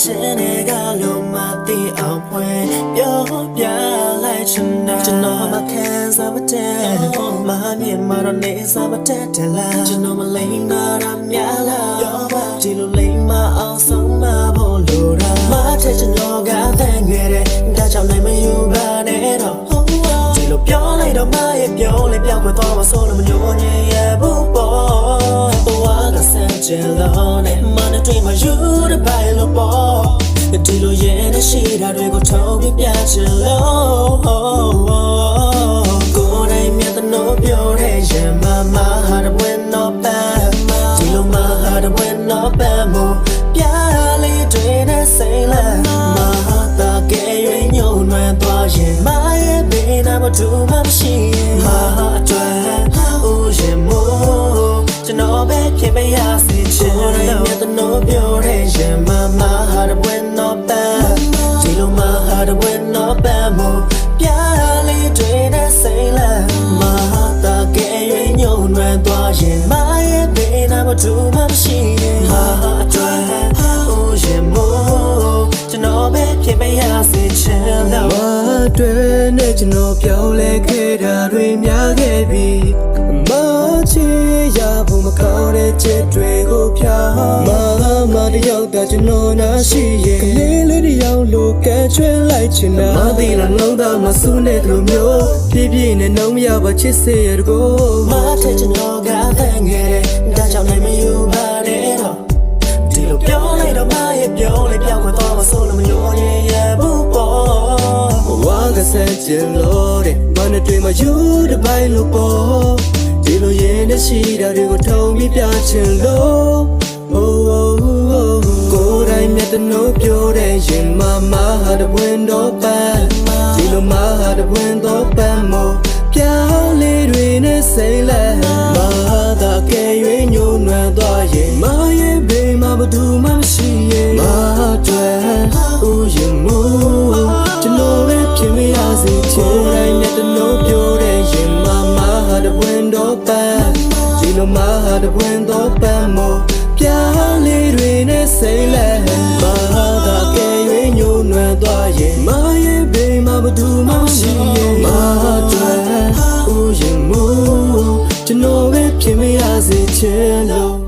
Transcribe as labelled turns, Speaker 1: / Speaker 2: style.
Speaker 1: ချင်းတွေကလုံးမသိအောင်ဖွင့်ပြောပြလိုက်ချင်တာကျွန်တော်မခံစားမတဲ့မမြင်မတော့နေစားမတဲ့တယ်လားကျွန်တော်မလိမ့်နာတာများလားဒီလိုလိမ့်မအောင်ဆုံးမဖို့လိုတာမထက်ကျွန်တော်ကတဲ့ငယ်တဲ့ဒါကြောင့်နိုင်မယူပါနဲ့တော့ဒီလိုပြောလိုက်တော့မရဲ့ပြောလေပြောက်ခွင့်တော့မဆိုးလို့မညိုညင်ရဘူးပေါ့ဘဝကစမ်းကြလို့နဲ့မနဲ့တွေ့မှယူတဲ့ပိုင်လို့ပေါ့ဒီလိုရဲ့ရှိတာတွေကိုထုံးပြပြချင်လို့ကိုယ်တိုင်မြတ်တဲ့ပြောတဲ့ရင်မမဟာတဲ့ဝင်တော့ပန်းဒီလိုမဟာတဲ့ဝင်တော့ပန်းမို့ပြလေးတွေနဲ့စိတ်လားမဟာတာကဲရွေးညုံနှွမ်းသွားရင်မရဲ့ဘေးနာမတူမှမရှိရင်မဟာအတွက်ဦးရင်မို့ကျွန်တော်ပဲဖြစ်မရစေချင်တယ်မြတ်တဲ့ပြောတဲ့ရင်မမဟာတဲ့ဝင်တော့ပန်းဒီလိုမဟာတဲ့ဝင်တော့ပန်းမို့ပြလေးတွေနဲ့စိတ်လားမဟာတာကဲရွေးညုံနှွမ်းသွားရင်မရဲ့ဘေးနာမတူမှမရှိရင်မဟာအတွက်ဦးရင်မို့ကျွန်တော်ပဲဖြစ်မရစေချင်လို့မတွေ့နဲ့ကျွန်တော်ပြောင်းလဲခဲ့တာတွေများခဲ့ပြီမချေရဖို့မကောင်းတဲ့ချက်တွေကိုဖြာမတယောက်တည်းကျွန်တော်နာရှိရဲ့ကလေးလေးတယောက်လိုကဲချွဲလိုက်ချင်တာမသိလားလုံးသားမဆူးနဲ့လိုမျိုးပြည့်ပြည့်နဲ့နှုံးမရပါချစ်စေရကိုမထက်ကျွန်တော်ကတဲ့ငယ်တဲ့ဒါကြောင့်နိုင်မယူပါနဲ့တော့ဒီလိုပြောလိုက်တော့မရဲ့ပြောလေပြောက်ခွင့်တော့မဆိုးလို့မညိုညင်ရဘူးပေါ့ဘဝကစမ်းကြလို့တဲ့မနဲ့တွေ့မှယူတဲ့ပိုင်လို့ပေါ့ဒီလိုရဲ့ရှိတာတွေကိုထုံးပြပြချင်လို့ကိုယ်တိုင်မြတ်တဲ့ပြောတဲ့ရင်မမဟာတဲ့ဝင်တော့ပန်းဒီလိုမဟာတဲ့ဝင်တော့ပန်းမို့ပြောင်းလေးတွေနဲ့စိတ်လဲမဟာတာကဲရွေးညိုနှွမ်းသွားရင်မရဲ့ဘေးမှာဘာသူမှမရှိရင်မတွေ့ဦးရင်မူကျွန်တော်ပဲဖြစ်မရစေချင်တိုင်းမြတ်တဲ့ပြောတဲ့ရင်မမဟာတဲ့ဝင်တော့ပန်းဒီလိုမဟာတဲ့ဝင်တော့ပန်းမို့ပြောင်းလေးတွေနဲ့စိတ်လဲမဟာတာကဲရွေးညိုနှွမ်းသွားရင်မရဲ့ဘေးမှာဘာသူမှမရှိရင်မတွေ့ဦးရင်မူကျွန်တော်ပဲဖြစ်မရစေချင်လို့